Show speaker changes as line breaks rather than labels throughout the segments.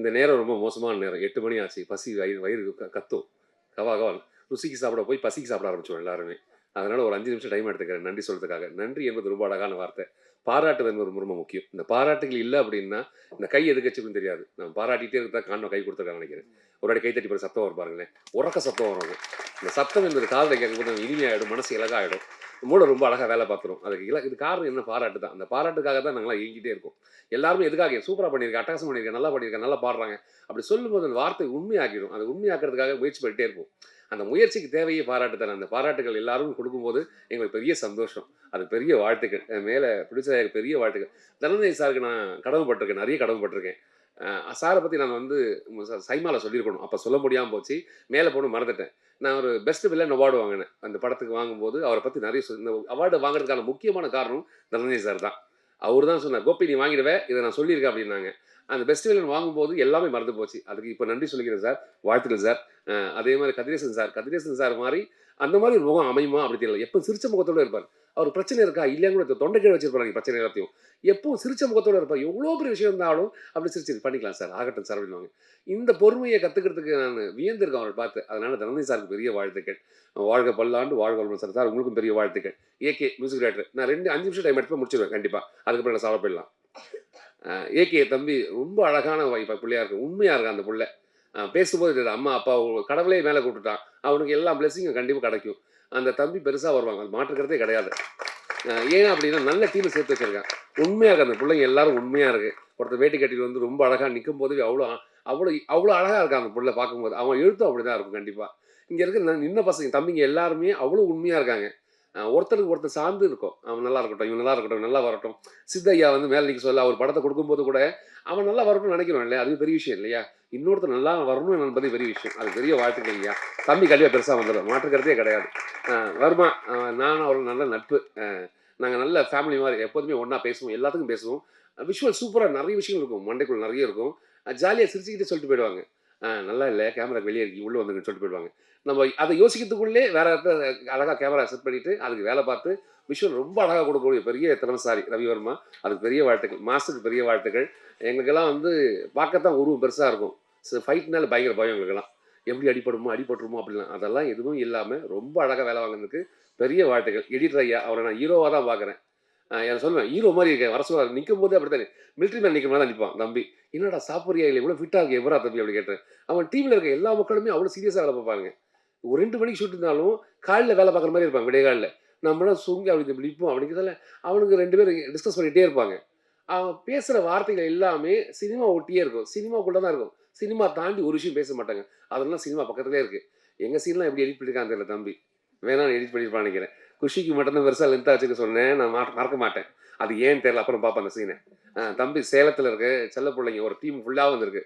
இந்த நேரம் ரொம்ப மோசமான நேரம். 8 மணி ஆச்சு. பசி வயிறு வயிறு கத்தும். கவா கவான்னு. ருசிக்கு சாப்பிட போய் பசிக்கு சாப்பிட ஆரம்பிச்சுருவோம் எல்லாருமே. அதனால ஒரு 5 நிமிஷம் டைம் எடுத்துக்கிறேன் நன்றி சொல்றதுக்காக. நன்றி என்பது ரொம்ப அழகான வார்த்தை. பாராட்டுதல் என்பது ரொம்ப முக்கியம். இந்த பாராட்டுகள் இல்ல அப்படின்னா, இந்த கை எதுக்கு வச்சுருக்குன்னு தெரியாது. நம்ம பாராட்டிட்டே இருந்தா காரணம் கை கொடுத்துருக்கான்னு நினைக்கிறேன். ஒரு வாட்டி கை தட்டி பாரு சத்தம் வரும் பாருங்களேன். உரக்க சத்தம் வரும் அது. இந்த சத்தம் என்பது காதுல கேட்கும்போது இனிமையாயிடும், மனசு இலகாயிடும். மூளை ரொம்ப அழகா வேலை பார்த்துரும். அதுக்கு இது காரணம் என்ன? பாராட்டு தான். அந்த பாராட்டுக்காக தான் நாங்கலாம் ஏங்கிட்டே இருக்கோம். எல்லாருமே எதுக்காக? சூப்பரா பண்ணியிருக்க, அட்டகாசம் பண்ணியிருக்க, நல்லா பண்ணியிருக்க, நல்லா பாடுறாங்க. அப்படி சொல்லும்போது அந்த வார்த்தை உண்மையாக்கிடும். அது உண்மையாக்குறதுக்காக முயற்சி பண்ணிட்டே இருப்போம். அந்த முயற்சிக்கு தேவையே பாராட்டு தானே. அந்த பாராட்டுகள் எல்லாரும் கொடுக்கும்போது எங்களுக்கு பெரிய சந்தோஷம். அது பெரிய வாழ்த்துக்கள். மேல ப்ரொடியூசர் பெரிய வாழ்த்துக்கள். தனஞ்சய் சாருக்கு நான் கடமைப்பட்டிருக்கேன். நிறைய கடமைப்பட்டிருக்கேன். சார பத்தி நான் வந்து சைமால சொல்லியிருக்கணும். அப்ப சொல்ல முடியாம போச்சு. மேல போணும் மறந்துட்டேன். நான் ஒரு பெஸ்ட் வில்லன் அவார்டு வாங்கினேன். அந்த படத்துக்கு வாங்கும்போது அவர பத்தி நிறைய இந்த அவார்டு வாங்குறதுக்கான முக்கியமான காரணம் தனஞ்சய் சார் தான். அவரு தான் சொன்னார், "கோபி நீ வாங்கிடுவ. இத நான் சொல்லியிருக்கேன்" அப்படின்னாங்க. அந்த பெஸ்ட் வில்லன் வாங்கும்போது எல்லாமே மறந்து போச்சு. அதுக்கு இப்ப நன்றி சொல்லிக்கிறேன் சார். வாழ்த்துக்கள் சார். அதே மாரி கதிரேசன் சார் மாரி அந்த மாரி ஒரு முகம் அமையுமா அப்படி தெரியல. எப்ப சிரிச்ச முகத்தோட இருப்பார். அவருக்கு பிரச்சனை இருக்கா? இல்லையான்னு கூட தொண்டை கீழ வச்சிருப்பாரு பிரச்சனை எல்லாத்தையும். எப்பவும் சிரிச்ச முகத்தோட இருப்பார். எவ்வளோ பெரிய விஷயம் இருந்தாலும் அப்படி சிரிச்சு பண்ணிக்கலாம் சார். ஆகட்டும் சார் அப்படின்னுவாங்க. இந்த பொறுமைய கத்துக்கிறதுக்கு நானு வியந்திருக்கேன் அவர பார்த்து. அதனால தனஞ்சய் சாருக்கு பெரிய வாழ்த்துக்கள். வாழ்க பல்லாண்டு வாழ்க வளமுடன் சார். சார் உங்களுக்கும் பெரிய வாழ்த்துக்கள். AK music director. நான் 5 நிமிஷம் டைம் எடுத்து முடிச்சிருவேன் கண்டிப்பா. அதுக்கப்புறம் நான் சாப்பிட போயிடலாம். ஏகே தம்பி ரொம்ப அழகான புள்ளையா இருக்கு. உண்மையா இருக்கான் அந்த புள்ள. பேசும்போது தெரியுது. அம்மா, அப்பா கடவுளே மேல கூப்பிட்டுட்டான். அவனுக்கு எல்லா பிளெஸிங்கும் கண்டிப்பா கிடைக்கும். அந்த தம்பி பெருசா வருவாங்க. அது மாற்று கருத்தே கிடையாது. ஏன் அப்படின்னா நல்ல டீம் சேர்த்து வச்சிருக்கான். உண்மையா இருக்கு அந்த பிள்ளைங்க எல்லாரும் உண்மையா இருக்கு. ஒருத்தர் வேட்டி கட்டிட்டு வந்து ரொம்ப அழகா நிக்கும்போது அவ்வளோ அவ்வளோ அவ்வளோ அழகா இருக்கான் அந்த புள்ள பார்க்கும்போது. அவன் எழுத்தும் அப்படிதான் இருக்கும் கண்டிப்பா. இங்க இருக்கிற நின்ன பசங்க தம்பிங்க எல்லாருமே அவ்வளோ உண்மையா இருக்காங்க. ஒருத்தருக்கு ஒருத்தர் சார்ந்து இருக்கும். அவன் நல்லா இருக்கட்டும், இவன் நல்லா இருக்கட்டும், நல்லா வரட்டும். சித்தையா வந்து மேல நிக்க சொல்ல அவர் படத்த குடுக்கும்போது கூட, அவன் நல்லா வரணும்னு நெனைக்கிறோம் இல்லையா? அது பெரிய விஷயம் இல்லையா? இன்னொருத்தர் நல்லா வரணும் என்பது பெரிய விஷயம். அது பெரிய வாழ்த்துக்கள் ஐயா. தம்பி கண்டிப்பா பெருசா வந்துரும். மாற்று கருத்தே கிடையாது. வருமா நானும் அவரும் நல்ல நட்பு. நாங்க நல்ல ஃபேமிலி மாரி எப்போதுமே ஒண்ணா பேசுவோம். எல்லாத்துக்கும் பேசுவோம். விஷுவல் சூப்பரா நெறைய விஷயங்கள் இருக்கும். மண்டைக்குள்ள நெறைய இருக்கும். ஜாலியா சிரிச்சுக்கிட்டே சொல்லிட்டு போயிடுவாங்க. நல்லா இல்ல கேமரா வெளிய இருக்கு. உள்ள வந்துருங்கன்னு சொல்லிட்டு போயிடுவாங்க. நம்ம அத யோசிக்கிறதுக்குள்ளே வேற இடத்துல அழகா கேமரா செட் பண்ணிட்டு, அதுக்கு வேலை பார்த்து, விஷுவல் ரொம்ப அழகா கொடுக்கக்கூடிய பெரிய திறமைசாலி ரவிவர்மா. அதுக்கு பெரிய வாழ்த்துக்கள். மாஸ்டருக்கு பெரிய வாழ்த்துக்கள். எங்களுக்கெல்லாம் வந்து பார்க்கத்தான் உருவம் பெருசா இருக்கும். ஃபைட்னால பயங்கர பயம் எங்களுக்கெல்லாம். எப்படி அடிபடுமோ, அடிபட்டுருமோ அப்படிலாம். அதெல்லாம் எதுவும் இல்லாம ரொம்ப அழகா வேலை வாங்குனதுக்கு பெரிய வாழ்த்துக்கள். எடிட்டர் ஐயா, அவர நான் ஹீரோவா தான் பார்க்குறேன். நான் சொல்லுவேன், "ஹீரோ மாரி இருக்க." வர சொல்லுவாரு. நிக்கும்போதே அப்படித்தான் மிலிட்டரி மேன் நிக்கிற மாரி தான் நிப்பான் தம்பி. "என்னடா சாப்பிடுறியா? இல்ல இவ்வளோ ஃபிட்டா இருக்க எப்புட்றா தம்பி?" அப்படி கேட்டேன். அவன் டீம்ல இருக்க எல்லா மக்களுமே அவ்வளோ சீரியஸா வேலை பார்ப்பாங்க. ஒரு 2 மணிக்கு ஷூட் இருந்தாலும், காலைல வேலை பார்க்குற மாரி இருப்பாங்க, விடியகாலைல. நம்மலாம் சுங்கி அப்படி இப்படி நிப்போம். அப்படிங்கிறதால அவனுங்க 2 பேரும் டிஸ்கஸ் பண்ணிட்டே இருப்பாங்க. அவன் பேசுற வார்த்தைகள் எல்லாமே சினிமா ஒட்டியே இருக்கும். சினிமாக்குள்ள தான் இருக்கும். சினிமா தாண்டி ஒரு விஷயம் பேச மாட்டாங்க. அதெல்லாம் சினிமா பக்கத்திலேயே இருக்கு. எங்க சீன்லாம் எப்படி எடிட் பண்ணியிருக்கான்னு தெரியல தம்பி. வேணாம் எடிட் பண்ணியிருப்பான்னு நெனைக்கிறேன். குஷிக்கு மட்டும் தான் பெருசா லென்த்தா வச்சுக்க சொன்னேன். நான் மறக்க மாட்டேன். அது ஏன்னு தெரியல. அப்புறம் பார்ப்பேன் அந்த சீன. தம்பி சேலத்தில இருக்க செல்ல புள்ளைங்க ஒரு டீம் ஃபுல்லா வந்திருக்கு.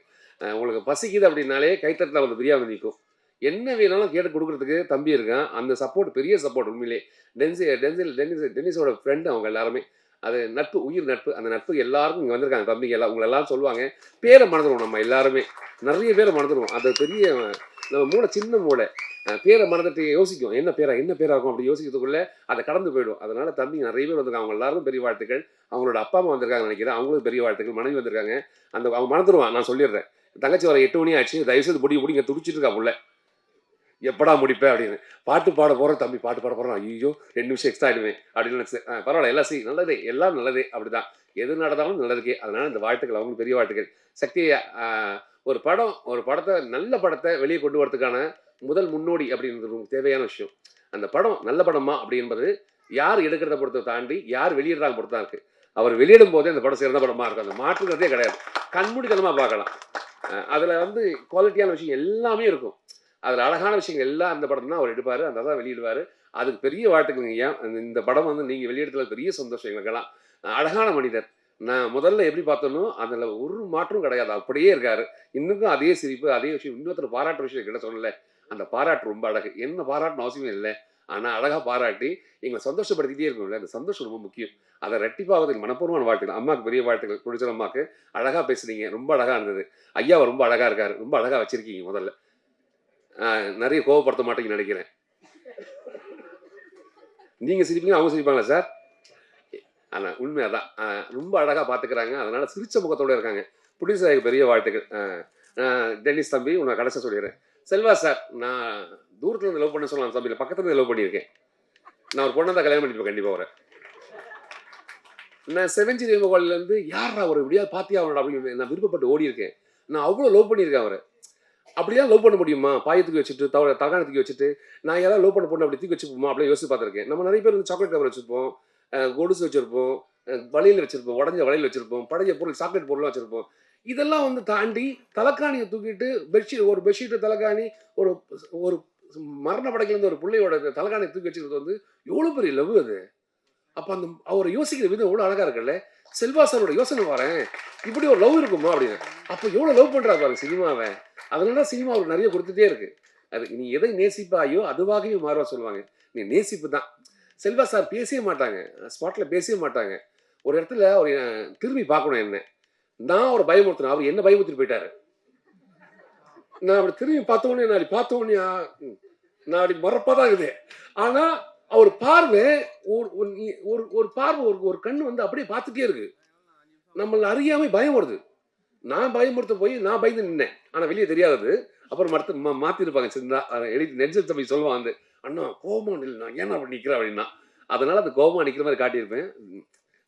உங்களுக்கு பசிக்குது அப்படின்னாலே கைத்தட்டல வந்து பிரியாணி நிக்கும். என்ன வேணாலும் கேட்டு குடுக்குறதுக்கு தம்பி இருக்கான். அந்த சப்போர்ட் பெரிய சப்போர்ட் உண்மையிலேயே. டென்னிஸோட ஃப்ரெண்ட் அவங்க எல்லாருமே. அது நட்பு, உயிர் நட்பு. அந்த நட்பு எல்லாருக்கும் இங்க வந்திருக்காங்க தம்பிங்க எல்லாம். உங்கள எல்லாரும் சொல்லுவாங்க. பேர மறந்துருவோம் நம்ம எல்லாருமே. நெறைய பேர மறந்துருவோம். அது பெரிய நம்ம மூளை சின்ன மூளை. பேர மறந்துட்டு யோசிக்கும். என்ன பேரா இருக்கும்? அப்படி யோசிக்கிறதுக்குள்ள அத கடந்து போயிடும். அதனால தம்பிங்க நெறைய பேர் வந்திருக்காங்க. அவங்க எல்லாருக்கும் பெரிய வாழ்த்துக்கள். அவங்களோட அப்பா, அம்மா வந்திருக்காங்கன்னு நெனைக்கிறேன். அவங்களுக்கும் பெரிய வாழ்த்துக்கள். மனைவி வந்திருக்காங்க. அவன் மறந்துருவான். நான் சொல்லிடுறேன். தங்கச்சி வர 8 மணி ஆச்சு. தயவு செய்து புடிங்க துடிச்சிட்டு இருக்கா புள்ள. எப்படா முடிப்ப அப்படின்னு. பாட்டு பாட போறோம் தம்பி, பாட்டு பாட போறோம். ஐய்யய்யோ! 2 நிமிஷம் எக்ஸ்ட்ரா ஆயிடுமே அப்படின்னு நினைச்சேன். பரவால்ல எல்லாம் நல்லதே, எல்லாம் நல்லதே அப்படிதான். எது நடந்தாலும் நல்லதுக்கே. அதனால இந்த வாழ்த்துக்கள் அவங்களுக்கு பெரிய வாழ்த்துக்கள். சக்தி அ ஒரு படத்த நல்ல படத்த வெளிய கொண்டு வரதுக்கான முதல் முன்னோடி அப்படின்றது தேவையான விஷயம். அந்த படம் நல்ல படமா அப்படி என்பது யார் எடுக்கிறத பொறுத்த தாண்டி, யார் வெளியிடுறாங்க பொறுத்து தான் இருக்கு. அவர் வெளியிடும்போதே அந்த படம் சிறந்த படமா இருக்கும். அந்த மாற்றுக்கிறதே கிடையாது. கண்மூடித்தனமா பார்க்கலாம். அதுல வந்து குவாலிட்டியான விஷயம் எல்லாமே இருக்கும். அதுல அழகான விஷயங்கள் எல்லாம் அந்த படம் தான் அவர் எடுப்பாரு. அந்த தான் வெளியிடுவாரு. அதுக்கு பெரிய வாழ்த்துக்கள்ங்கய்யா. இந்த படம் வந்து நீங்க வெளியிடத்துல பெரிய சந்தோஷம் எங்களுக்கெல்லாம். அழகான மனிதர். நான் முதல்ல எப்படி பார்த்தேனோ, அதுல ஒரு மாற்றமும் கிடையாது. அப்படியே இருக்காரு. இன்னுக்கும் அதே சிரிப்பு, அதே விஷயம். இன்னொருத்தர் பாராட்டுற விஷயம் என்கிட்ட சொல்லல. அந்த பாராட்டு ரொம்ப அழகு. என்ன பாராட்டணும் அவசியமே இல்ல. ஆனா அழகா பாராட்டி, எங்கள சந்தோஷப்படுத்திட்டே இருக்கணும்ல. அந்த சந்தோஷம் ரொம்ப முக்கியம். அத ரெட்டிப்பாவதற்கு மனப்பூர்வமான வாழ்த்துக்கள். அம்மாக்கு பெரிய வாழ்த்துக்கள். புடிச்ச அம்மாக்கு. அழகா பேசுனீங்க. ரொம்ப அழகா இருந்தது. ஐயா ரொம்ப அழகா இருக்காரு. ரொம்ப அழகா வச்சிருக்கீங்க முதல்ல. நெறைய கோவப்படுத்த மாட்டீங்கன்னு நெனைக்கிறேன். நீங்க சிரிப்பீங்க, அவங்க சிரிப்பாங்களா சார்? ஆனால் உண்மை அதான். ரொம்ப அழகாக பார்த்துக்கிறாங்க. அதனால் சிரிச்ச முகத்தோடு இருக்காங்க. ப்ரொடியூசருக்கு பெரிய வாழ்த்துக்கள். டென்னிஸ் தம்பி உன்னை கடைசியாக சொல்லிடுறேன். செல்வா சார், நான் தூரத்தில் இருந்து லவ் பண்ண சொல்லலாம் தம்பி, பக்கத்துல இருந்து லவ் பண்ணியிருக்கேன். நான் ஒரு பொண்ணை தான் கல்யாணம் பண்ணிப்பேன் கண்டிப்பாக வரேன். நான் செவன்ஜி ரெயின்போலேருந்து யாரா அவர் இப்படியா பார்த்தியா அவனோட அப்படின்னு நான் விருப்பப்பட்டு ஓடி இருக்கேன். நான் அவ்வளோ லவ் பண்ணியிருக்கேன் அவரை. அப்படிலாம் லவ் பண்ண முடியுமா? பாயத்துக்கு வச்சுட்டு தகாணத்துக்கு வச்சுட்டு நான் யாராவது லவ் பண்ண பொண்ணு அப்படி தூக்கி வச்சுப்போமா அப்படியே யோசிச்சு பார்த்துருக்கேன். நம்ம நிறைய பேர் வந்து சாக்லேட் கவர் வச்சுருப்போம், கொலுசு வச்சுருப்போம், வளையல் வச்சுருப்போம், உடஞ்ச வளையல் வச்சுருப்போம், பழைய பொருள் சாக்லேட் பொருள்லாம் வச்சுருப்போம். இதெல்லாம் வந்து தாண்டி தலைக்காணியை தூக்கிட்டு ஒரு பெட்ஷீட்டு தலைக்காணி ஒரு ஒரு மரண படைக்கிலேருந்து ஒரு பிள்ளையோட தலைக்காணியை தூக்கி வச்சுக்கிறது வந்து எவ்வளோ பெரிய லவ் அது. அப்போ அந்த அவர் யோசிக்கிற விதம் எவ்வளோ அழகாக இருக்குல்ல. செல்வா சாரோட யோசனை வரேன், இப்படி ஒரு லவ் இருக்குமா அப்படின்னு. அப்போ எவ்வளோ லவ் பண்ணுறா பாருங்க சினிமாவை. அதனால சினிமா அவருக்கு நிறைய கொடுத்துட்டே இருக்கு. அது நீ எதை நேசிப்பாயோ அதுவாகவே மாறுவா சொல்லுவாங்க. நீ நேசிப்பு தான். செல்வா சார் பேசவே மாட்டாங்க, ஸ்பாட்டில் பேசவே மாட்டாங்க. ஒரு இடத்துல அவர் திரும்பி பார்க்கணும் என்ன, நான் அவரை பயமுறுத்தினேன், அவர் என்ன பயமுறுத்திட்டு போயிட்டாரு. நான் அப்படி திரும்பி பார்த்தோன்னே நான் அப்படி மறப்பாக தான் இருக்குது. ஆனால் அவர் பார்வை ஒரு பார்வை ஒரு கண்ணு வந்து அப்படியே பார்த்துட்டே இருக்கு. நம்மள அறியாமல் பயம் வருது. நான் பயமுறுத்த போய் நான் பயந்து நின்னேன். ஆனால் வெளியே தெரியாதது. அப்புறம் மாற்றிருப்பாங்க சிந்தா எழுதி நெஞ்சல் தம்பி சொல்லுவான் வந்து, அண்ணா கோபம் இல்லை நான் ஏன்னா அப்படி நிற்கிறேன் அப்படின்னா. அதனால் அந்த கோபமாக நிற்கிற மாதிரி காட்டியிருப்பேன்.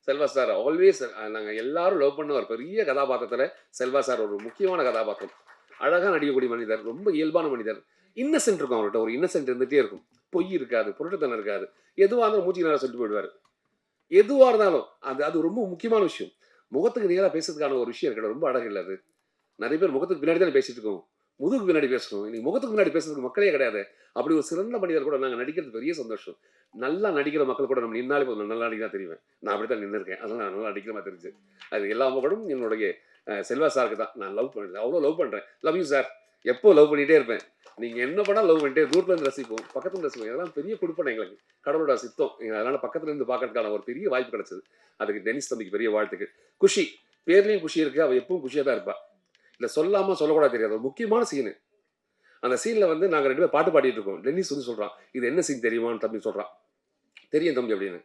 செல்வா சார் ஆல்வேஸ் நாங்கள் எல்லாரும் லவ் பண்ண ஒரு பெரிய கதாபாத்திரத்தில் செல்வா சார் ஒரு முக்கியமான கதாபாத்திரம். அழகாக நடிக்கக்கூடிய மனிதர், ரொம்ப இயல்பான மனிதர். இன்னசென்ட் இருக்கும் அவர்கிட்ட, ஒரு இன்னசென்ட் இருந்துகிட்டே இருக்கும். பொய் இருக்காது, பொருட்டுத்தனம் இருக்காது. எதுவாக இருந்தாலும் மூச்சு நேரம் சொல்லிட்டு போயிடுவார். எதுவாக இருந்தாலும் அது ரொம்ப முக்கியமான விஷயம். முகத்துக்கு நேராக பேசுறதுக்கான ஒரு விஷயம் இருக்கணும். ரொம்ப அழகு இல்லை அது. நிறைய பேர் முகத்துக்கு பின்னாடி தான் பேசிட்டு இருக்கோம், முதுகுக்கு பின்னாடி பேசணும். இன்னைக்கு முகத்துக்கு முன்னாடி பேசுறதுக்கு மக்களே கிடையாது. அப்படி ஒரு சிறந்த மனிதர் கூட நாங்கள் நடிக்கிறது பெரிய சந்தோஷம். நல்லா நடிக்கிற மக்கள் கூட நம்ம நின்னாலே போதும், நல்லா நடிக்க தான் தெரியுவேன். நான் அப்படி தான் நின்றுருக்கேன். அதனால் நான் நல்லா நடிக்கிற மாதிரி தெரிஞ்சு. அது எல்லா மக்களும் என்னுடைய செல்வா சாருக்கு தான் நான் லவ் பண்ணல, அவ்வளோ லவ் பண்ணுறேன். Love you sir. எப்போ லவ் பண்ணிகிட்டே இருப்பேன். நீங்கள் என்ன பண்ணால் லவ் பண்ணிட்டே, தூரத்துலேருந்து ரசிப்போம், பக்கத்துலேருந்து ரசிப்போம். இதெல்லாம் பெரிய கொடுப்பனை எங்களுக்கு, கடவுளோட சித்தம். அதனால் பக்கத்துலேருந்து பார்க்கறதுக்கான ஒரு பெரிய வாய்ப்பு கிடைச்சது. அதுக்கு டென்னிஸ் தம்பிக்கு பெரிய வாழ்த்துக்கு. குஷி, பேர்லேயும் குஷி இருக்குது. அவள் எப்பவும் குஷியாக தான் இருப்பாள். இல்லை சொல்லாமல் சொல்லக்கூடாது தெரியாது. ஒரு முக்கியமான சீனு. அந்த சீனில் வந்து நாங்கள் 2 பேர் பாட்டு பாடிட்டு இருக்கோம். டென்னிஸ் வந்து சொல்கிறான், இது என்ன சீன் தெரியுமான்னு தம்பி சொல்கிறான். தெரியும் தம்பி அப்படின்னு.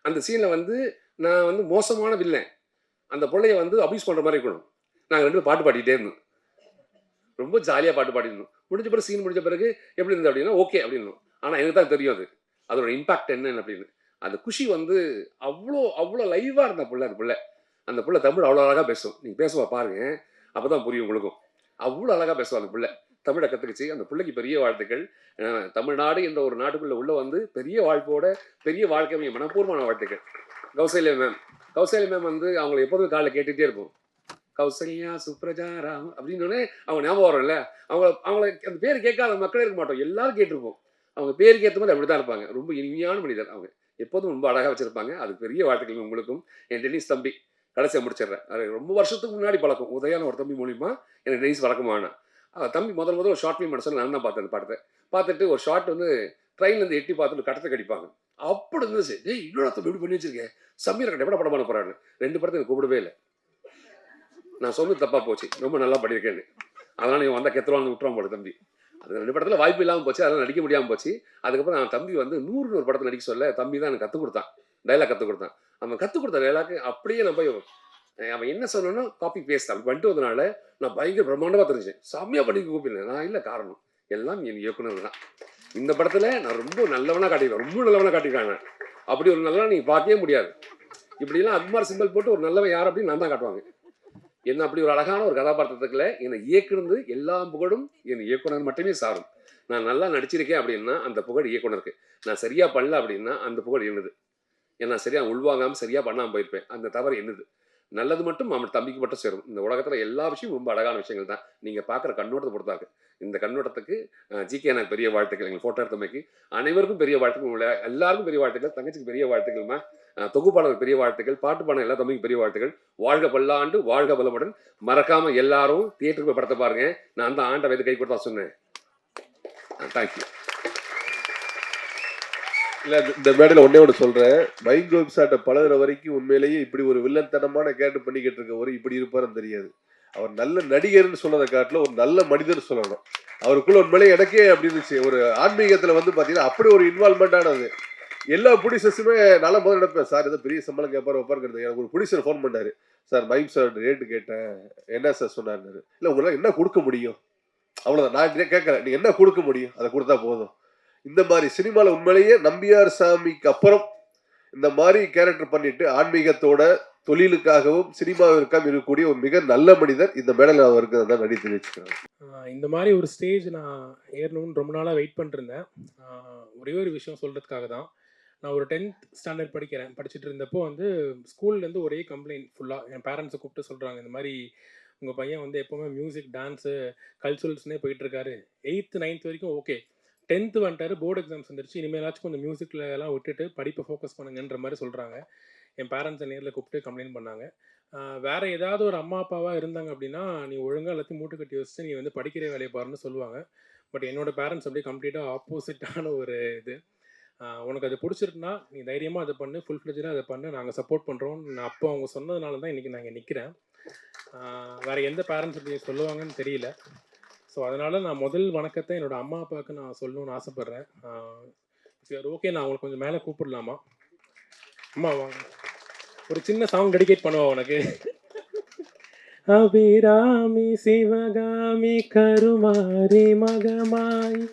அந்த சீனில் வந்து நான் வந்து மோசமான வில்லன், அந்த பிள்ளைய வந்து அபியூஸ் பண்ணுற மாதிரி இருக்கணும். நாங்கள் 2 பேர் பாட்டு பாடிக்கிட்டே இருந்தோம். ரொம்ப ஜாலியாக பாட்டு பாடிருந்தோம். முடிஞ்ச பிறகு சீன் முடிஞ்ச பிறகு எப்படி இருந்தது அப்படின்னா ஓகே அப்படின்னும். ஆனால் எனக்கு தான் தெரியும் அது அதோட இம்பாக்ட் என்னன்னு அப்படின்னு. அந்த குஷி வந்து அவ்வளோ அவ்வளோ லைவாக இருந்த பிள்ளை. அந்த பிள்ளை தமிழ் அவ்வளோ அழகாக பேசும். நீங்கள் பேசுவா பாருங்க, அப்போ தான் புரியும் உங்களுக்கும். அவ்வளோ அழகாக பேசுவோம் அந்த பிள்ளை. தமிழை கற்றுக்குச்சு. அந்த பிள்ளைக்கு பெரிய வாழ்த்துக்கள். தமிழ்நாடு என்ற ஒரு நாட்டுக்குள்ளே உள்ள வந்து பெரிய வாழ்க்கையோட பெரிய வாழ்க்கை மனப்பூர்வமான வாழ்த்துக்கள். கௌசல்யா மேம் வந்து அவங்களை எப்போதும் காலைல கேட்டுகிட்டே இருக்கும். கௌசல்யா சுப்ரஜா ராம் அப்படின்னு அவங்க ஞாபகம் வரும்ல. அவங்கள அந்த பேர் கேட்காத மக்களே இருக்க மாட்டோம், எல்லாரும் கேட்டிருப்போம். அவங்க பேருக்கு ஏற்ற மாதிரி அப்படி தான் இருப்பாங்க. ரொம்ப இனிமையான மனிதர் அவங்க. எப்போதும் ரொம்ப அழகாக வச்சுருப்பாங்க. அதுக்கு பெரிய வாழ்த்துக்கள் உங்களுக்கும். என் டென்னிஸ் தம்பி கடைசியாக முடிச்சிடுறேன். அது ரொம்ப வருஷத்துக்கு முன்னாடி பழக்கம். உதயான ஒரு தம்பி மூலிமா எனக்கு டென்னிஸ் பழக்கமான தம்பி முதல் ஒரு ஷார்ட் ஃபிலிம் பண்ண சொல்லி நான் தான் பார்த்தேன். அந்த படத்தை பார்த்துட்டு ஒரு ஷார்ட் வந்து ட்ரெயின்லேருந்து எட்டி பார்த்துட்டு கட்டத்தை கடிப்பாங்க. அப்படி இருந்துச்சு. இன்னொரு தம்பி எப்படி பண்ணி வச்சிருக்கேன், சமீர கட்ட எப்படி படம் பண்ண போகிறான்னு. 2 படத்தை எனக்கு கூப்பிடவே இல்லை. நான் சொன்னது தப்பாக போச்சு, ரொம்ப நல்லா பண்ணியிருக்கேன்னு. அதனால் நீங்கள் வந்தால் கெத்துருவாங்க விட்டுருவாங்க போல தம்பி. அது 2 படத்தில் வாய்ப்பு இல்லாமல் போச்சு, அதெல்லாம் நடிக்க முடியாமல் போச்சு. அதுக்கப்புறம் நான் தம்பி வந்து 100 படத்தில் நடிக்க சொல்ல தம்பி தான் எனக்கு கற்றுக் கொடுத்தான், டைலாக் கற்றுக் கொடுத்தான். அவன் கற்றுக் கொடுத்த டைலாக்கு அப்படியே நான் போய் அவன் என்ன சொன்னோன்னா காப்பி பேஸ்ட் அப்படி பண்ணிட்டு வந்தனால நான் பயங்கர பிரம்மாண்டமாக தெரிஞ்சேன். செம்மையாக பண்ணி கூப்பிடல நான் இல்லை, காரணம் எல்லாம் என் இயக்குனர் தான். இந்த படத்தில் நான் ரொம்ப நல்லவனாக காட்டியிருக்கேன், ரொம்ப நல்லவனாக காட்டியிருக்காங்க. அப்படி ஒரு நல்லவன் நீங்கள் பார்க்கவே முடியாது. இப்படிலாம் அக்மார் சிம்பிள் போட்டு ஒரு நல்லவன் யார் அப்படின்னு நான் தான் காட்டுவாங்க. என்ன அப்படி ஒரு அழகான ஒரு கதாபாத்திரத்துக்குள்ள என்னை இயக்குனது எல்லா புகழும் என் இயக்குனர் மட்டுமே சாரும். நான் நல்லா நடிச்சிருக்கேன் அப்படின்னா அந்த புகழ் இயக்குனருக்கு. நான் சரியாக பண்ணல அப்படின்னா அந்த புகழ் என்னது. ஏன்னா சரியாக உள்வாங்காமல் சரியாக பண்ணாமல் போயிருப்பேன். அந்த தவறு என்னது. நல்லது மட்டும் அவன் தம்பிக்கு மட்டும் சேரும். இந்த உலகத்தில் எல்லா விஷயமும் ரொம்ப அழகான விஷயங்கள் தான். நீங்கள் பார்க்குற கண்ணோட்டத்தை பொறுத்தாக்கு. இந்த கண்ணோட்டத்துக்கு ஜிகே எனக்கு பெரிய வாழ்த்துக்கள். எங்கள் ஃபோட்டோ எடுத்தமைக்கு அனைவருக்கும் பெரிய வாழ்த்துக்கள். எல்லாருக்கும் பெரிய வாழ்த்துக்கள். தங்கச்சிக்கு பெரிய வாழ்த்துக்கள்மா. தொகுப்பாளருக்கு பெரிய வாழ்த்துக்கள். பாட்டு பாடம் எல்லா தம்பிக்கும் பெரிய வாழ்த்துக்கள். வாழ்க பல்லாண்டு, வாழ்க பலமுடன். மறக்காமல் எல்லாரும் தியேட்டருக்கு போய் படத்தை பாருங்க. நான் தான் ஆண்ட வயது கை கொடுத்தா சொன்னேன். தேங்க்யூ.
இல்லை, இந்த மேடையில் ஒன்னே ஒன்று சொல்கிறேன். மைக் கோப் சாட்டை பழகுற வரைக்கும் உண்மையிலேயே இப்படி ஒரு வில்லத்தனமான கேட்டு பண்ணிக்கிட்டு இருக்கவர் இப்படி இருப்பாருன்னு தெரியாது. அவர் நல்ல நடிகர்னு சொன்னதை காட்டில் ஒரு நல்ல மனிதர் சொல்லணும். அவருக்குள்ள உண்மையிலே எனக்கே அப்படி இருந்துச்சு. ஒரு ஆன்மீகத்தில் வந்து பார்த்தீங்கன்னா அப்படி ஒரு இன்வால்மெண்ட் ஆனது. எல்லா ப்ரொடியூசர்ஸுமே நல்லா முதல்ல நினைப்பேன், சார் ஏதோ பெரிய சம்பளம் கேட்பாரு வைப்பாருங்கிறது. எனக்கு ஒரு ப்ரொடியூசர் ஃபோன் பண்ணாரு, சார் மைம் சார் ரேட்டு கேட்டேன், என்ன சார் சொன்னாருன்னாரு. இல்லை உங்களால் என்ன கொடுக்க முடியும், அவ்வளோதான். நான் கேட்கறேன், நீ என்ன கொடுக்க முடியும், அதை கொடுத்தா போதும். இந்த மாதிரி சினிமாவில் உண்மையிலேயே நம்பியார் சாமிக்கு அப்புறம் இந்த மாதிரி கேரக்டர் பண்ணிட்டு ஆன்மீகத்தோட தொழிலுக்காகவும் சினிமாவிற்காகவும் இருக்கக்கூடிய ஒரு மிக நல்ல மனிதர் இந்த மேடையில் அவருக்கு தான் நடித்து வச்சுக்கிறாங்க.
இந்த மாதிரி ஒரு ஸ்டேஜ் நான் ஏறணும்னு ரொம்ப நாளாக வெயிட் பண்ணிருந்தேன். ஒரே ஒரு விஷயம் சொல்கிறதுக்காக தான். நான் ஒரு 10th ஸ்டாண்டர்ட் படிச்சுட்டு இருந்தப்போ வந்து ஸ்கூல்லேருந்து ஒரே கம்ப்ளைண்ட் ஃபுல்லாக என் பேரண்ட்ஸை கூப்பிட்டு சொல்கிறாங்க, இந்த மாதிரி உங்கள் பையன் வந்து எப்போவுமே மியூசிக், டான்ஸு, கல்ச்சுரல்ஸ்னே போயிட்டுருக்காரு. 8th 9th வரைக்கும் ஓகே, 10th வந்துட்டாரு, போர்டு எக்ஸாம்ஸ் வந்துருச்சு, இனிமேலாச்சும் கொஞ்சம் மியூசிக்கில் எல்லாம் விட்டுட்டு படிப்பை ஃபோக்கஸ் பண்ணுங்கன்ற மாதிரி சொல்கிறாங்க. என் பேரண்ட்ஸை நேரில் கூப்பிட்டு கம்ப்ளைண்ட் பண்ணாங்க. வேறு ஏதாவது ஒரு அம்மா அப்பாவாக இருந்தாங்க அப்படின்னா, நீ ஒழுங்காக எல்லாத்தையும் மூட்டை கட்டி வச்சுட்டு நீ வந்து படிக்கிற வேலையை பாருன்னு சொல்லுவாங்க. பட் என்னோடய பேரண்ட்ஸ் அப்படியே கம்ப்ளீட்டாக ஆப்போசிட்டான ஒரு இது. உனக்கு அது பிடிச்சிருக்குன்னா நீ தைரியமாக அதை பண்ணு, ஃபுல் ஃப்ளெஜ்டாக அதை பண்ணு, நாங்கள் சப்போர்ட் பண்ணுறோம். நான் அப்போ அவங்க சொன்னதுனால தான் இன்றைக்கி நான் இங்கே நிற்கிறேன். வேறு எந்த பேரண்ட்ஸ் இப்படி சொல்லுவாங்கன்னு தெரியல. ஸோ அதனால் நான் முதல் வணக்கத்தை என்னோடய அம்மா அப்பாவுக்கு நான் சொல்லணும்னு ஆசைப்பட்றேன். சரி ஓகே, நான் உங்களுக்கு கொஞ்சம் மேலே கூப்பிடலாமா? அம்மா வாங்க, ஒரு சின்ன சாங் டெடிகேட் பண்ணுவா உனக்கு. அபிராமி சிவகாமி கருமாரி மகமாய்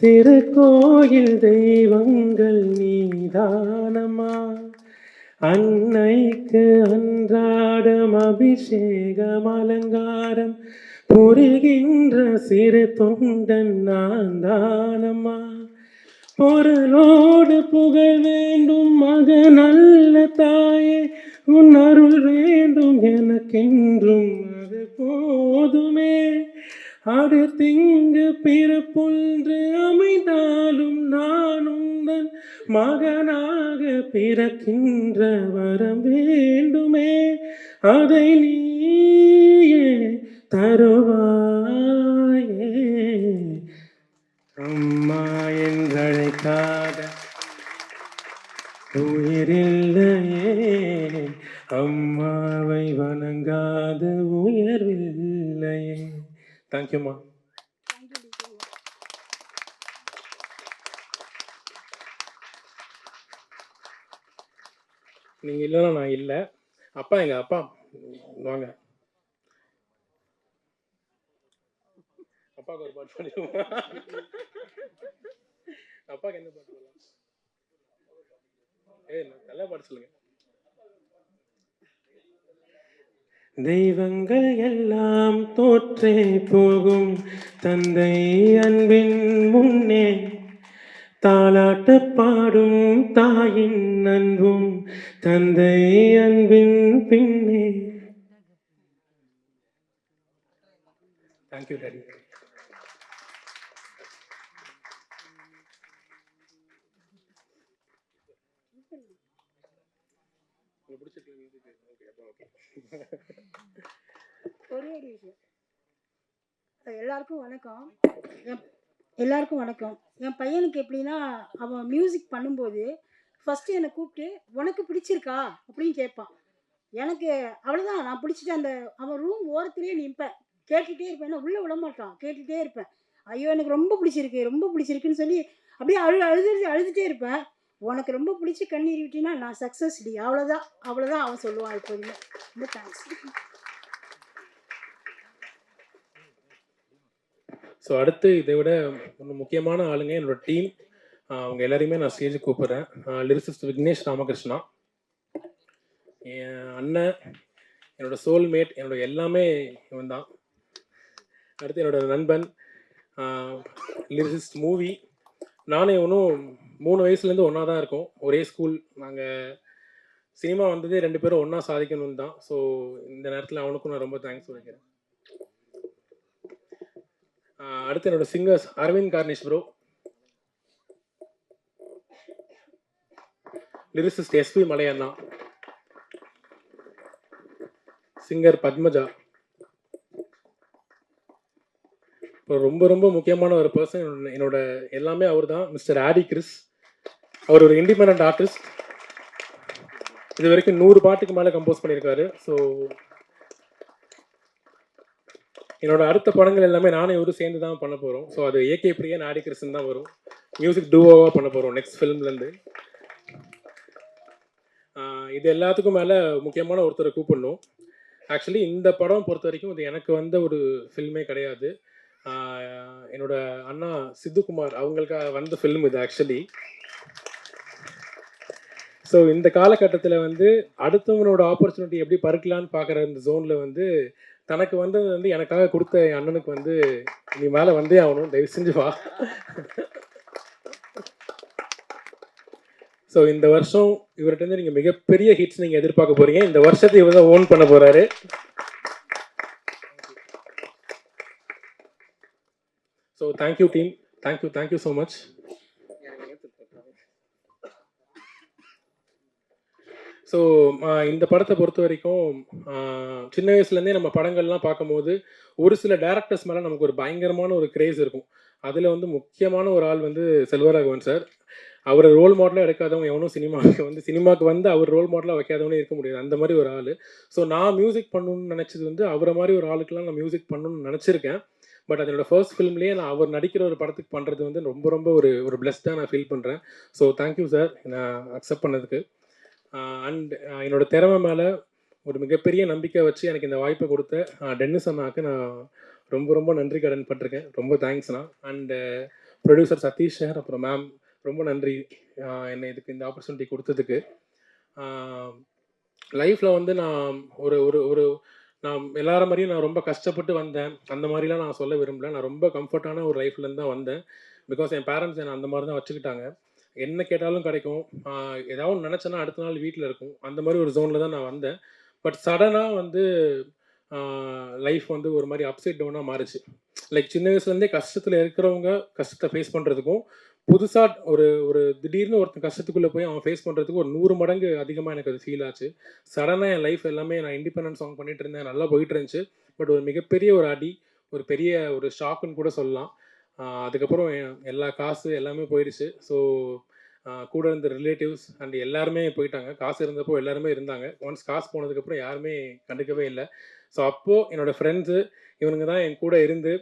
திருக்கோயில் தெய்வங்கள் நீதானமா, அன்னைக்கு அன்றாடம் அபிஷேகம் அலங்காரம் புரிகின்ற சிறு தொண்டன் நான் தானம்மா, பொருளோடு புகழ் வேண்டும் மக நல்ல தாயே, உன் அருள் வேண்டும் எனக்கென்றும் அது போதுமே, அடுத்திங்கு பிறப்பொன்று அமைந்தாலும் நான் உந்தன் மகனாக பிறக்கின்ற வரம் வேண்டுமே, அதை நீயே தருவாயே, அம்மா என்றழைக்காத உயிரில்லையே, அம்மாவை வணங்காத உயர்வில்லையே. தேங்க்யூம்மா. நீங்கள் இல்லைன்னா நான் இல்லை. அப்பா, எங்கள் அப்பா வாங்க, அப்பாவுக்கு ஒரு பாட்டு பாடுவோம். அப்பாவுக்கு என்ன பாட்டு பாடலாம்? நல்லா பாட்டு சொல்லுங்க. தெய்வங்கள் எல்லாம் தோற்றே போகும் தந்தை அன்பின் முன்னே, தாலாட்ட பாடும் தாயின் அன்பும் தந்தை அன்பின் பின்னே. Thank you daddy.
ஒரே ஒரு விஷயம், எல்லாருக்கும் வணக்கம். எல்லாருக்கும் வணக்கம். என் பையனுக்கு எப்படின்னா, அவன் மியூசிக் பண்ணும்போது ஃபஸ்ட்டு என்னை கூப்பிட்டு உனக்கு பிடிச்சிருக்கா அப்படின்னு கேட்பான். எனக்கு அவ்வளோதான், நான் பிடிச்சிட்டு அந்த அவன் ரூம் ஓரத்துலேயே நிற்பேன், கேட்டுகிட்டே இருப்பேன். ஏன்னா உள்ளே விட மாட்டான், கேட்டுகிட்டே இருப்பேன். ஐயோ எனக்கு ரொம்ப பிடிச்சிருக்கு ரொம்ப பிடிச்சிருக்குன்னு சொல்லி அப்படியே அழுதுகிட்டே இருப்பேன். உனக்கு ரொம்ப பிடிச்சி கண்ணீர் விட்டினா நான் சக்ஸஸ் டி, அவ்வளோதான் அவ்வளோதான் அவன் சொல்லுவான் எப்போதுமே. ரொம்ப தேங்க்ஸ்.
ஸோ அடுத்து இதை விட ஒன்று முக்கியமான ஆளுங்க என்னோட டீம். அவங்க எல்லாரையுமே நான் ஸ்டேஜுக்கு கூப்பிட்றேன். லிரிசிஸ்ட் விக்னேஷ் ராமகிருஷ்ணா, என் அண்ணன், என்னோட சோல்மேட், என்னோட எல்லாமே இவன் தான். அடுத்து என்னோட நண்பன் லிரிசிஸ்ட் மூவி. நானே ஒன்றும் 3 வயசுலேருந்து ஒன்றா தான் இருக்கோம், ஒரே ஸ்கூல். நாங்கள் சினிமா வந்ததே 2 பேரும் ஒன்றா சாதிக்கணும்னு தான். ஸோ இந்த நேரத்தில் அவனுக்கும் நான் ரொம்ப தேங்க்ஸ் சொல்லிக்கிறேன். அடுத்து என்னோட singers Aravind Karnish bro, lyricist SP Malaiyanna, singer Padmaja. இப்போ ரொம்ப ரொம்ப முக்கியமான ஒரு பர்சன் என்னோட எல்லாமே அவர் தான், மிஸ்டர் ஆடி கிறிஸ். அவர் ஒரு இண்டிபெண்டன்ட் ஆர்டிஸ்ட். இது வரைக்கும் 100 பாட்டுக்கு மேலே கம்போஸ் பண்ணியிருக்காரு. ஸோ என்னோட அடுத்த படங்கள் எல்லாமே நானே இவரும் சேர்ந்து தான் பண்ண போகிறோம். ஸோ அது ஏகே பிரியன் ஆடி கிறிஸ்ன்னு தான் வரும். மியூசிக் டூவோவாக பண்ண போகிறோம் நெக்ஸ்ட் ஃபிலிம்லேருந்து. இது எல்லாத்துக்கும் மேலே முக்கியமான ஒருத்தரை கூப்பிடணும். ஆக்சுவலி இந்த படம் பொறுத்த வரைக்கும் இது எனக்கு வந்த ஒரு ஃபில்மே கிடையாது. என்னோட அண்ணா சித்துக்குமார் அவங்களுக்காக வந்த ஃபில்ம் இது ஆக்சுவலி. ஸோ இந்த காலகட்டத்தில் வந்து அடுத்தவனோட ஆப்பர்ச்சுனிட்டி எப்படி பறிக்கலான்னு பார்க்குற இந்த ஜோனில் வந்து தனக்கு வந்தது வந்து எனக்காக கொடுத்த என் அண்ணனுக்கு வந்து நீ மேலே வந்தே ஆகணும், தயவு செஞ்சு வா. ஸோ இந்த வருஷம் இவர்கிட்ட நீங்கள் மிகப்பெரிய ஹிட்ஸ் நீங்கள் எதிர்பார்க்க போகிறீங்க. இந்த வருஷத்தை இவர் தான் ஓன் பண்ண போகிறாரு. So thank you team, thank you so much. So இந்த படத்தை பொறுத்த வரைக்கும் சின்ன வயசுலேருந்தே நம்ம படங்கள்லாம் பார்க்கும்போது ஒரு சில டேரக்டர்ஸ் மேலே நமக்கு ஒரு பயங்கரமான ஒரு கிரேஸ் இருக்கும். அதில் வந்து முக்கியமான ஒரு ஆள் வந்து செல்வராகவன் சார். அவரை ரோல் மாடலாக எடுக்காதவங்க எவனும் சினிமாவுக்கு வந்து அவர் ரோல் மாடலாக வைக்காதவனே இருக்க முடியாது, அந்த மாதிரி ஒரு ஆள். ஸோ நான் மியூசிக் பண்ணணும்னு நினச்சது வந்து அவரை மாதிரி ஒரு ஆளுக்கெல்லாம் நான் மியூசிக் பண்ணணும்னு நினச்சிருக்கேன். பட் அதனோட ஃபர்ஸ்ட் ஃபிலிம்லேயே நான் அவர் நடிக்கிற ஒரு படத்துக்கு பண்ணுறது வந்து ரொம்ப ஒரு பிளெஸ்டாக நான் ஃபீல் பண்ணுறேன். ஸோ தேங்க்யூ சார் நான் அக்செப்ட் பண்ணதுக்கு. அண்ட் என்னோடய திறமை மேலே ஒரு மிகப்பெரிய நம்பிக்கை வச்சு எனக்கு இந்த வாய்ப்பை கொடுத்த டென்னிஸ் அண்ணாவுக்கு நான் ரொம்ப நன்றி கடன் பட்டிருக்கேன். ரொம்ப தேங்க்ஸ்ண்ணா. அண்டு ப்ரொடியூசர் சதீஷ் சார், அப்புறம் மேம், ரொம்ப நன்றி என்னை இதுக்கு இந்த ஆப்பர்ச்சுனிட்டி கொடுத்ததுக்கு. லைஃப்பில் வந்து நான் நான் எல்லார மாதிரியும் நான் ரொம்ப கஷ்டப்பட்டு வந்தேன், அந்த மாதிரிலாம் நான் சொல்ல விரும்பல. நான் ரொம்ப கம்ஃபர்ட்டான ஒரு லைஃப்லேருந்து தான் வந்தேன். பிகாஸ் என் பேரண்ட்ஸ் என்னை அந்த மாதிரி தான் வச்சுக்கிட்டாங்க. என்ன கேட்டாலும் கிடைக்கும், ஏதாவது ஒன்று நினச்சேன்னா அடுத்த நாள் வீட்டில் இருக்கும், அந்த மாதிரி ஒரு ஜோனில் தான் நான் வந்தேன். பட் சடனாக வந்து லைஃப் வந்து ஒரு மாதிரி அப்சைட் டவுனாக மாறிச்சு. லைக் சின்ன வயசுலேருந்தே கஷ்டத்தில் இருக்கிறவங்க கஷ்டத்தை ஃபேஸ் பண்ணுறதுக்கும் புதுசாக ஒரு திடீர்னு ஒருத்தன் கஷ்டத்துக்குள்ளே போய் அவன் ஃபேஸ் பண்ணுறதுக்கு ஒரு 100 மடங்கு அதிகமாக எனக்கு அது ஃபீல் ஆச்சு. சடனாக என் லைஃப் எல்லாமே நான் இண்டிபெண்டன்ட் சாங் பண்ணிகிட்டு இருந்தேன், நல்லா போயிட்டு இருந்துச்சு. பட் ஒரு மிகப்பெரிய ஒரு அடி, ஒரு பெரிய ஒரு ஷாக்குன்னு கூட சொல்லலாம். அதுக்கப்புறம் எல்லா காசு எல்லாமே போயிடுச்சு. ஸோ கூட இருந்த ரிலேட்டிவ்ஸ் அண்ட் எல்லாருமே போயிட்டாங்க. காசு இருந்தப்போ எல்லாருமே இருந்தாங்க. ஒன்ஸ் காசு போனதுக்கப்புறம் யாருமே கண்டுக்கவே இல்லை. ஸோ அப்போது என்னோடய ஃப்ரெண்ட்ஸு இவனுங்க தான் என் கூட இருந்து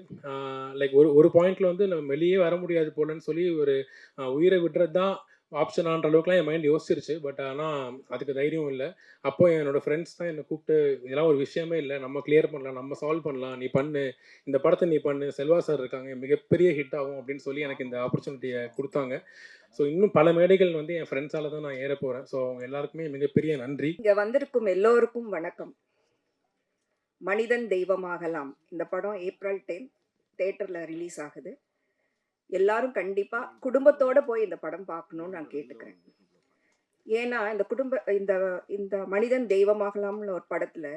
லைக் ஒரு பாயிண்டில் வந்து நம்ம வெளியே வர முடியாது போலன்னு சொல்லி ஒரு உயிரை விடுறது தான் ஆப்ஷனான்ற அளவுக்குலாம் என் மைண்ட் யோசிச்சிருச்சு. பட் ஆனால் அதுக்கு தைரியம் இல்லை. அப்போ என்னோடய ஃப்ரெண்ட்ஸ் தான் என்னை கூப்பிட்டு இதெல்லாம் ஒரு விஷயமே இல்லை, நம்ம கிளியர் பண்ணலாம், நம்ம சால்வ் பண்ணலாம், நீ பண்ணு, இந்த படத்தை நீ பண்ணு, செல்வா சார் இருக்காங்க, மிகப்பெரிய ஹிட் ஆகும் அப்படின்னு சொல்லி எனக்கு இந்த ஆப்பர்ச்சுனிட்டியை கொடுத்தாங்க. ஸோ இன்னும் பல மேடைகள் வந்து என் ஃப்ரெண்ட்ஸால் தான் நான் ஏற போகிறேன். ஸோ அவங்க எல்லாருக்குமே மிகப்பெரிய நன்றி.
இங்கே வந்திருக்கும் எல்லோருக்கும் வணக்கம். மனிதன் தெய்வமாகலாம் இந்த படம் April 10 தேட்டரில் ரிலீஸ் ஆகுது. எல்லாரும் கண்டிப்பாக குடும்பத்தோடு போய் இந்த படம் பார்க்கணுன்னு நான் கேட்டுக்கிறேன். ஏன்னா இந்த மனிதன் தெய்வமாகலாம்னு ஒரு படத்தில்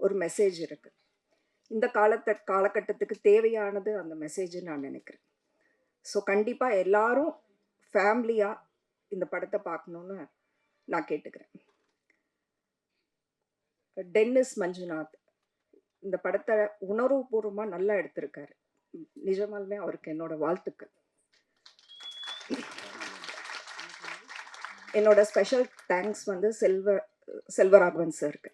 ஒரு மெசேஜ் இருக்குது. இந்த காலகட்டத்துக்கு தேவையானது அந்த மெசேஜ்னு நான் நினைக்கிறேன். ஸோ கண்டிப்பாக எல்லாரும் ஃபேமிலியாக இந்த படத்தை பார்க்கணுன்னு நான் கேட்டுக்கிறேன். டென்னிஸ் மஞ்சுநாத் இந்த படத்தை உணர்வுபூர்வமாக நல்லா எடுத்திருக்காரு. நிஜமாலுமே அவருக்கு என்னோட வாழ்த்துக்கள். என்னோட ஸ்பெஷல் தேங்க்ஸ் வந்து செல்வராகவன் சாருக்கு.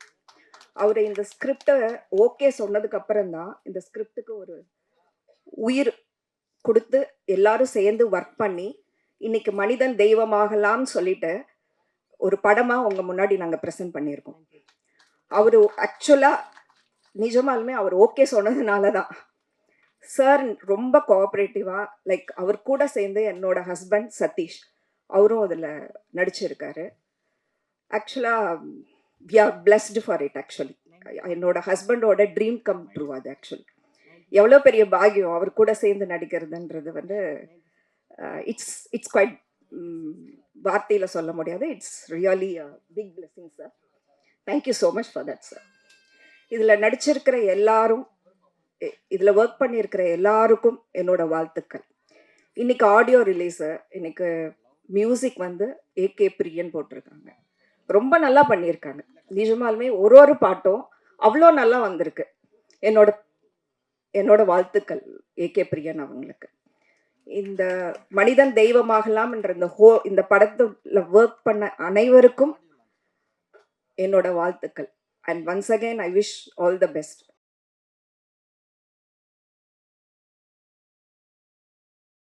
அவர் இந்த ஸ்கிரிப்டை ஓகே சொன்னதுக்கு அப்புறம் தான் இந்த ஸ்கிரிப்டுக்கு ஒரு உயிர் கொடுத்து எல்லாரும் சேர்ந்து ஒர்க் பண்ணி இன்னைக்கு மனிதன் தெய்வமாகலாம்னு சொல்லிட்டு ஒரு படமாக உங்கள் முன்னாடி நாங்கள் ப்ரெசென்ட் பண்ணியிருக்கோம். அவர் ஆக்சுவலாக நிஜமாலுமே அவர் ஓகே சொன்னதுனால தான் சார் ரொம்ப கோஆப்ரேட்டிவாக, லைக் அவர் கூட சேர்ந்து என்னோட ஹஸ்பண்ட் சதீஷ் அவரும் அதில் நடிச்சிருக்காரு. ஆக்சுவலாக we are blessed for it. Actually என்னோட ஹஸ்பண்டோட ட்ரீம் கம் ட்ரூ அது. ஆக்சுவலி எவ்வளோ பெரிய பாக்கியம் அவர் கூட சேர்ந்து நடிக்கிறதுன்றது வந்து இட்ஸ் குவைட் வார்த்தையில் சொல்ல முடியாது. It's really big blessing sir. Thank you so much for that sir. இதில் நடிச்சிருக்கிற எல்லாரும், இதில் ஒர்க் பண்ணியிருக்கிற எல்லாருக்கும் என்னோட வாழ்த்துக்கள். இன்னைக்கு ஆடியோ ரிலீஸு, இன்னைக்கு மியூசிக் வந்து AK பிரியன் போட்டிருக்காங்க. ரொம்ப நல்லா பண்ணியிருக்காங்க. நிஜமாலுமே ஒரு பாட்டும் அவ்வளோ நல்லா வந்திருக்கு. என்னோட வாழ்த்துக்கள் AK பிரியன் அவங்களுக்கு. இந்த மனிதன் தெய்வமாகலாம் என்ற இந்த படத்துல ஒர்க் பண்ண அனைவருக்கும் என்னோட வாழ்த்துக்கள். And once again, I wish all the best.